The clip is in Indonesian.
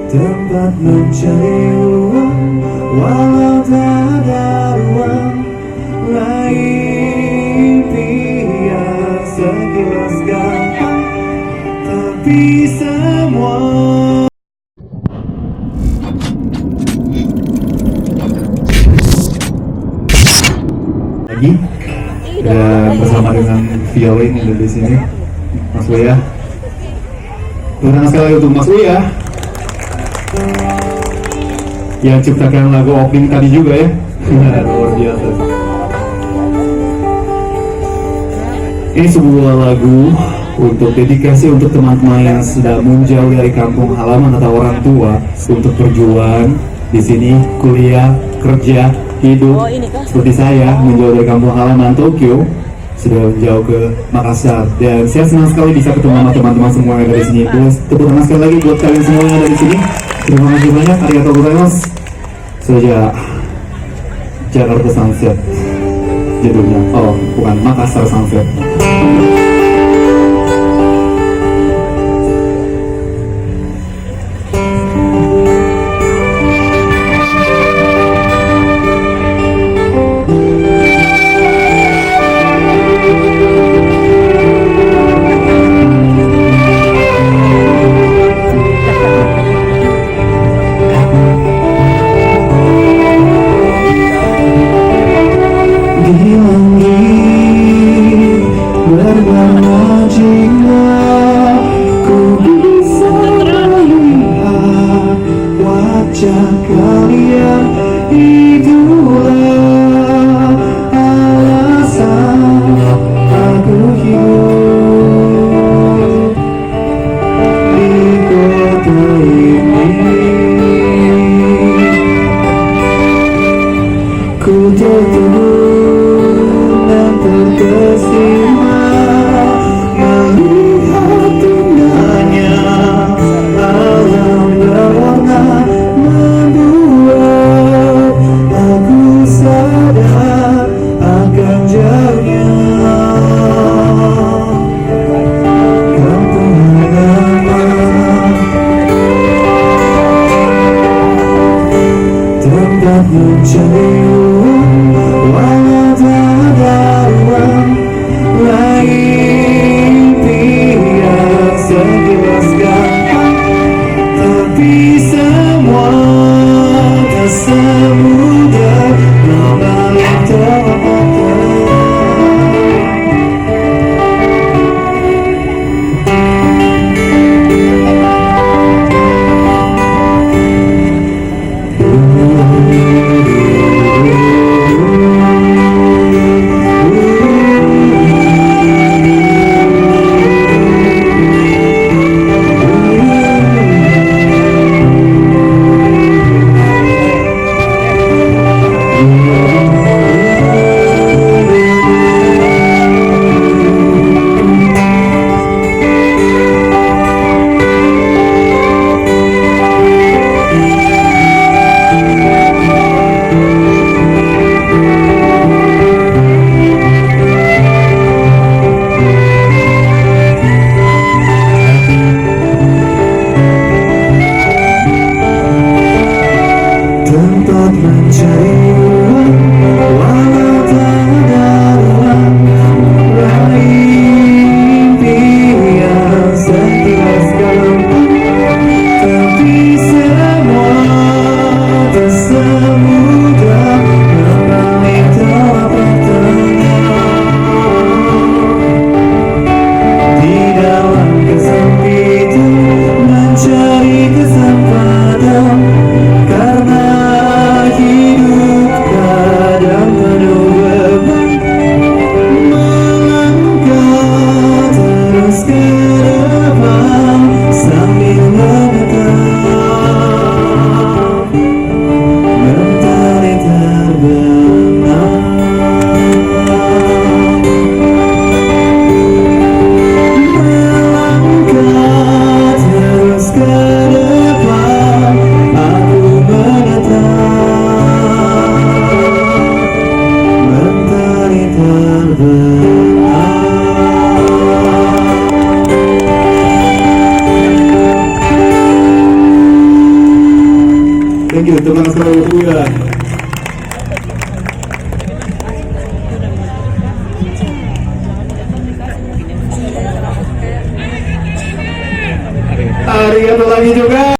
tempat mencari uang, walau tak ada ruang lain. Biar sekilas gampang, tapi semua lagi dan bersama dengan violin yang ada di sini, Mas Buya. Terima kasih sekali untuk Mas Buya yang ciptakan lagu opening tadi juga ya. Luar biasa. Ini sebuah lagu untuk dedikasi untuk teman-teman yang sedang menjauh dari kampung halaman atau orang tua untuk berjuang di sini, kuliah, kerja, hidup seperti saya menjauh dari kampung halaman Tokyo, sudah jauh ke Makassar, dan saya senang sekali bisa ketemu sama teman-teman semua yang ada di sini. Terus tepuk tangan sekali lagi buat kalian semua yang ada di sini. Terima kasih banyak. Arigatou gozaimasu. Saja Jakarta Sunset judulnya. Oh, bukan, Makassar Sunset. Di langit berwarna jingga, ku bisa melihat wajah kalian. Itulah alasan aku hidup di kota ini. Ku terkesima melihat indahnya alam berwarna, membuat aku sadar akan jauhnya kampung halaman, tempat mencari uang, walau tak ada ruang lain. Biar sekilas gampang, tapi semua tak semudah membalik telapak Thank you, teman sekali bulan. Arigato lagi juga.